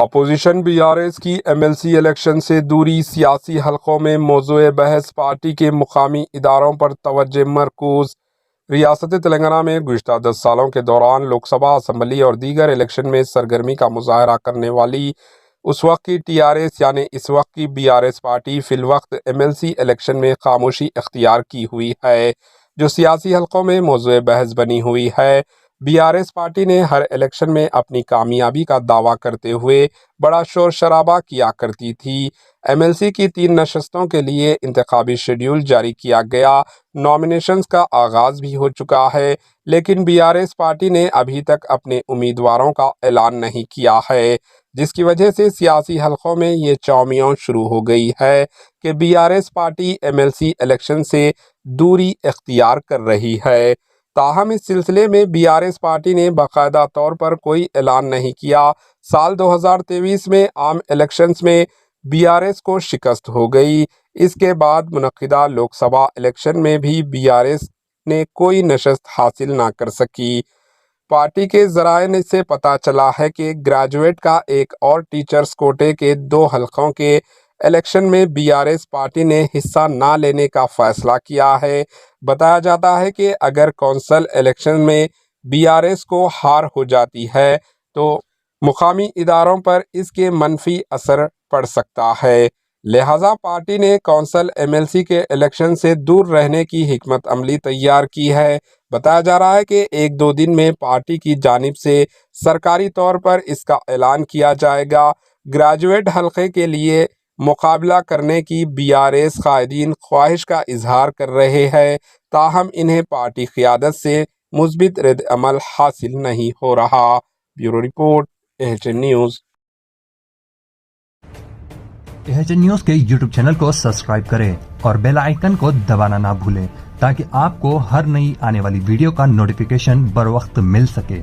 Opposition be R S کی M L C election سے دوری، سیاسی حلقوں میں موضوع بحث، پارٹی کے مقامی اداروں پر توجہ مرکوز۔ ریاست تلنگانہ میں گزشتہ 10 سالوں کے دوران لوک سبھا، اسمبلی اور دیگر الیکشن میں سرگرمی کا مظاہرہ کرنے والی اس وقت کی ٹی آر ایس یعنی اس وقت کی بی آر ایس پارٹی فی الوقت ایم ایل سی الیکشن میں خاموشی اختیار کی ہوئی ہے، جو سیاسی حلقوں میں موضوع بحث بنی ہوئی ہے۔ بی آر ایس پارٹی نے ہر الیکشن میں اپنی کامیابی کا دعویٰ کرتے ہوئے بڑا شور شرابہ کیا کرتی تھی۔ ایم ایل سی کی 3 نشستوں کے لیے انتخابی شیڈول جاری کیا گیا، نامینیشنز کا آغاز بھی ہو چکا ہے، لیکن بی آر ایس پارٹی نے ابھی تک اپنے امیدواروں کا اعلان نہیں کیا ہے، جس کی وجہ سے سیاسی حلقوں میں یہ چومیوں شروع ہو گئی ہے کہ B R S party M L C election سے دوری اختیار کر رہی ہے۔ تاہم اس سلسلے میں بی آر ایس پارٹی نے باقاعدہ طور پر کوئی اعلان نہیں کیا۔ سال 2023 میں عام الیکشنز میں بی آر ایس کو شکست ہو گئی۔ اس کے بعد منعقدہ لوک سبھا الیکشن میں بھی بی آر ایس نے کوئی نشست حاصل نہ کر سکی۔ پارٹی کے ذرائع سے پتہ چلا ہے کہ گریجویٹ کا ایک اور ٹیچرز کوٹے کے 2 حلقوں کے الیکشن میں بی آر ایس پارٹی نے حصہ نہ لینے کا فیصلہ کیا ہے۔ بتایا جاتا ہے کہ اگر کونسل الیکشن میں بی آر ایس کو ہار ہو جاتی ہے تو مقامی اداروں پر اس کے منفی اثر پڑ سکتا ہے، لہٰذا پارٹی نے کونسل ایم ایل سی کے الیکشن سے دور رہنے کی حکمت عملی تیار کی ہے۔ بتایا جا رہا ہے کہ 1-2 دن میں پارٹی کی جانب سے سرکاری طور پر اس کا اعلان کیا جائے گا۔ گریجویٹ حلقے کے لیے مقابلہ کرنے کی بی آر ایس قائدین خواہش کا اظہار کر رہے ہیں، تاہم انہیں پارٹی قیادت سے مثبت رد عمل حاصل نہیں ہو رہا۔ Bureau report, H-N news. H-N news کے یوٹیوب چینل کو سبسکرائب کریں اور بیل آئیکن کو دبانا نہ بھولیں تاکہ آپ کو ہر نئی آنے والی ویڈیو کا نوٹیفیکیشن بر وقت مل سکے۔